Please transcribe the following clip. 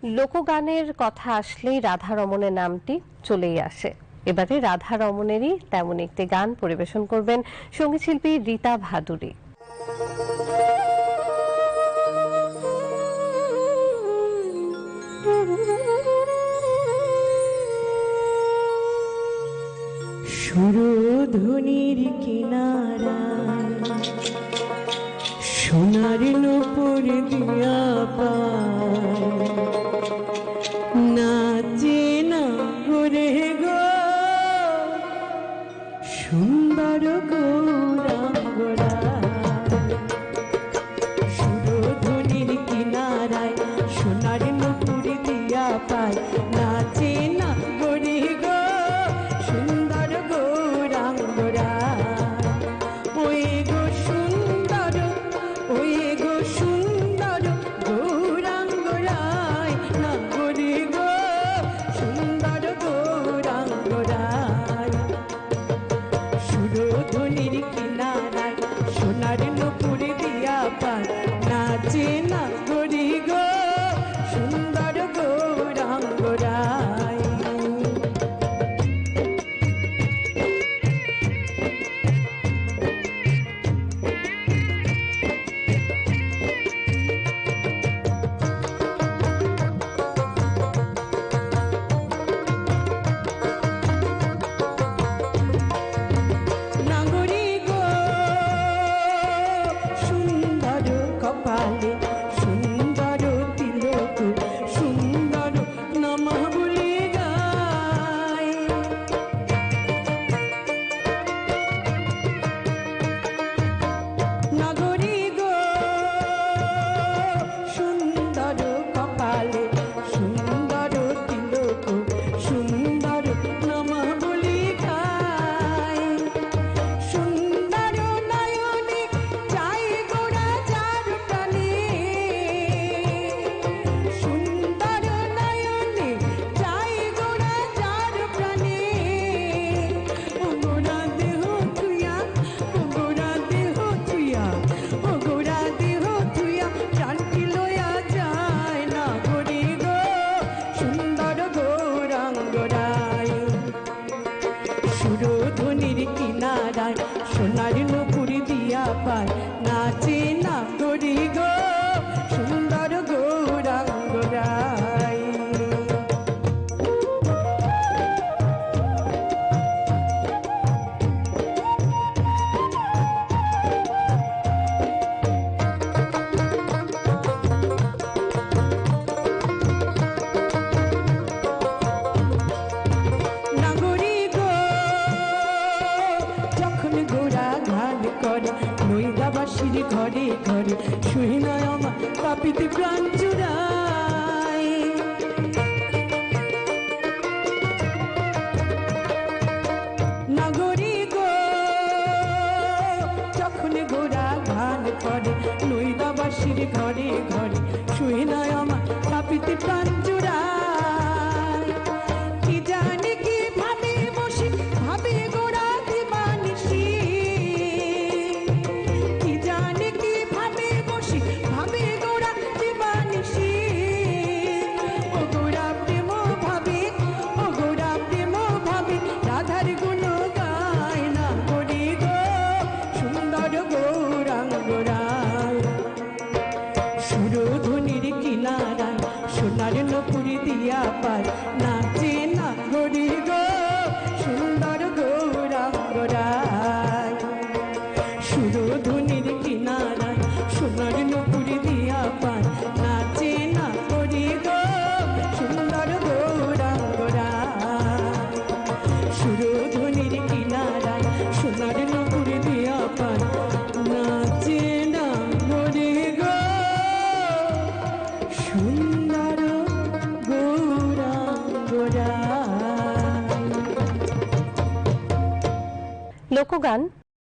লোকগানের কথা আসলেই রাধা রমণের নামটি চলেই আসে। এবারে রাধা রমণেরই তেমন একটি গান পরিবেশন করবেন সঙ্গীতশিল্পী রীতা ভাদুরী। সুরধ্বনির কিনারায় সোনার নূপুর দিয়া পায়, নাচে না গোরে গো সুন্দর গৌরাঙ্গরা। সুরধ্বনির কিনারায় সোনার নূপুর দিয়া পায়, নাচে না গোরে গো সুন্দর গৌরাঙ্গরা। ওই গো সুন্দর, ওই গো সুন্দর গৌরাঙ্গরায়, না গোরে গো সুন্দর গৌরাঙ্গরায়। সুরধ্বনির কিনারায় সোনার নূপুর দিয়া পায়, নাচে না গোরে গো সুন্দর গৌরাঙ্গরায়। কপালে সুন্দর তিলক, সুন্দর নমঃ বলে গায়। নগরী গো সুন্দর কপালে সুন্দর তিলক, সুন্দর নমঃ বলে গায়। সুন্দর নয়নে চাই গোরা যার প্রাণে, সুন্দর নয়নে চাই গোরা যার প্রাণে। ও গোরা দেহ তুইয়া, ও গোরা দেহ তুইয়া, ও গোরা দেহ তুইয়া প্রাণটি লইয়া যায় না গোরে গো সুন্দর গৌরাঙ্গরায়। সুরধ্বনির কিনারায় সোনার নূপুর দিয়া পায়, নাচে না গোরে গো সুন্দর গৌরাঙ্গরায়। নাগরী গো যখন গোরা গান করে, নৈদাবাসীর ঘরে ঘরে শুই নয় আমার পাপিতে প্রাণ জুড়ায়। নাগরী গো যখন গোরা গান করে, নৈদাবাসীর ঘরে ঘরে শুই নয় আমার পাপিতে প্রাণ জুড়ায়। কি জানি কি ভাবে বসে ভাবে গোরা দিবানিশি, কি জানি কি ভাবে বসে ভাবে গোরা দিবানিশি। ও গোরা প্রেম ভাবে, ও গোরা প্রেম ভাবে রাধার গুণ গায় না গোরে গো সুন্দর গৌরাঙ্গরায়। সুরধ্বনির কিনারায় সোনার নূপুর দিয়া পায়, নাচে না গোরে গো সুন্দর গৌরাঙ্গরায়। সুরধ্বনির কিনারায় সোনার নূপুর দিয়া পায়, নাচে না গোরে গো সুন্দর গৌরাঙ্গরায়। সুরধ্বনির কিনারায় সোনার নূপুর দিয়া পায়, নাচে না গোরে গো সুন্দর গৌরাঙ্গরায়। লোকগান